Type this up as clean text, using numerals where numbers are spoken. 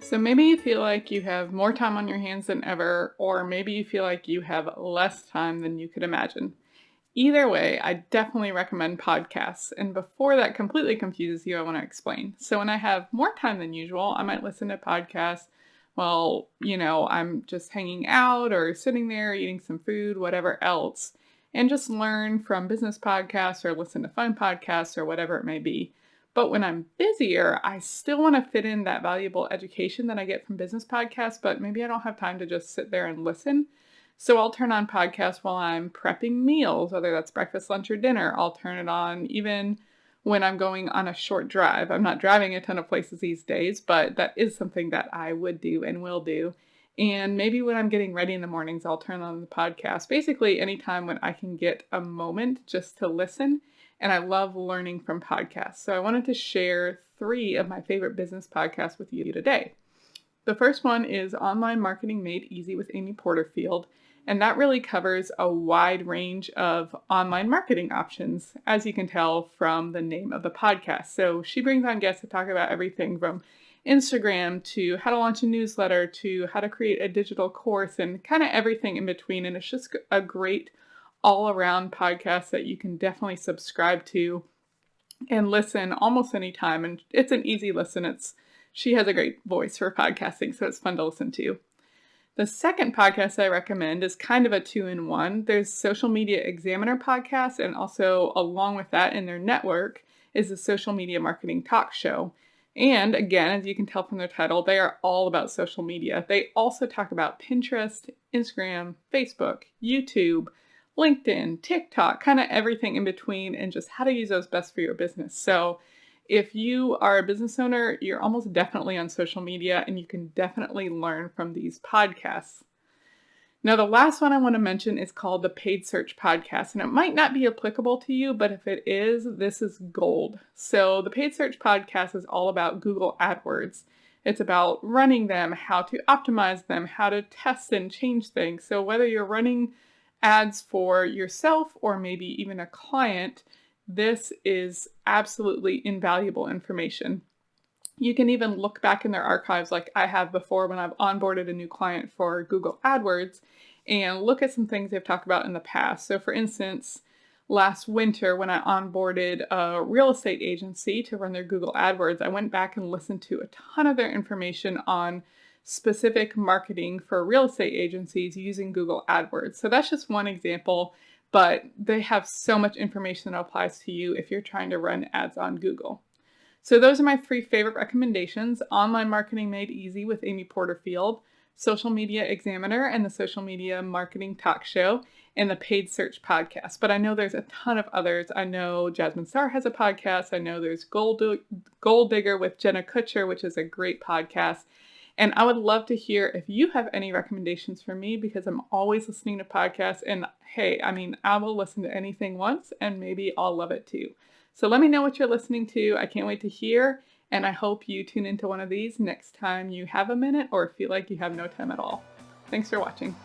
So maybe you feel like you have more time on your hands than ever, or maybe you feel like you have less time than you could imagine. Either way, I definitely recommend podcasts. And before that completely confuses you, I want to explain. So when I have more time than usual, I might listen to podcasts while, I'm just hanging out or sitting there eating some food, whatever else, and just learn from business podcasts or listen to fun podcasts or whatever it may be. But when I'm busier, I still want to fit in that valuable education that I get from business podcasts, but maybe I don't have time to just sit there and listen. So I'll turn on podcasts while I'm prepping meals, whether that's breakfast, lunch, or dinner. I'll turn it on even when I'm going on a short drive. I'm not driving a ton of places these days, but that is something that I would do and will do. And maybe when I'm getting ready in the mornings, I'll turn on the podcast. Basically, anytime when I can get a moment just to listen. And I love learning from podcasts. So I wanted to share 3 of my favorite business podcasts with you today. The first one is Online Marketing Made Easy with Amy Porterfield. And that really covers a wide range of online marketing options, as you can tell from the name of the podcast. So she brings on guests to talk about everything from Instagram to how to launch a newsletter to how to create a digital course and kind of everything in between. And it's just a great all-around podcast that you can definitely subscribe to and listen almost anytime. And it's an easy listen. She has a great voice for podcasting, so it's fun to listen to. The second podcast I recommend is kind of a 2-in-1. There's Social Media Examiner podcast, and also along with that in their network is the Social Media Marketing Talk Show. And again, as you can tell from their title, they are all about social media. They also talk about Pinterest, Instagram, Facebook, YouTube, LinkedIn, TikTok, kind of everything in between, and just how to use those best for your business. So if you are a business owner, you're almost definitely on social media, and you can definitely learn from these podcasts. Now, the last one I want to mention is called the Paid Search Podcast, and it might not be applicable to you, but if it is, this is gold. So the Paid Search Podcast is all about Google AdWords. It's about running them, how to optimize them, how to test and change things. So whether you're running ads for yourself or maybe even a client, this is absolutely invaluable information. You can even look back in their archives like I have before when I've onboarded a new client for Google AdWords and look at some things they've talked about in the past. So for instance, last winter when I onboarded a real estate agency to run their Google AdWords, I went back and listened to a ton of their information on specific marketing for real estate agencies using Google AdWords. So that's just one example, but they have so much information that applies to you if you're trying to run ads on Google. So those are my 3 favorite recommendations: Online Marketing Made Easy with Amy Porterfield, Social Media Examiner and the Social Media Marketing Talk Show, and the Paid Search Podcast. But I know there's a ton of others. I know Jasmine Star has a podcast. I know there's Gold Digger with Jenna Kutcher, which is a great podcast. And I would love to hear if you have any recommendations for me, because I'm always listening to podcasts. And hey, I will listen to anything once and maybe I'll love it too. So let me know what you're listening to. I can't wait to hear. And I hope you tune into one of these next time you have a minute or feel like you have no time at all. Thanks for watching.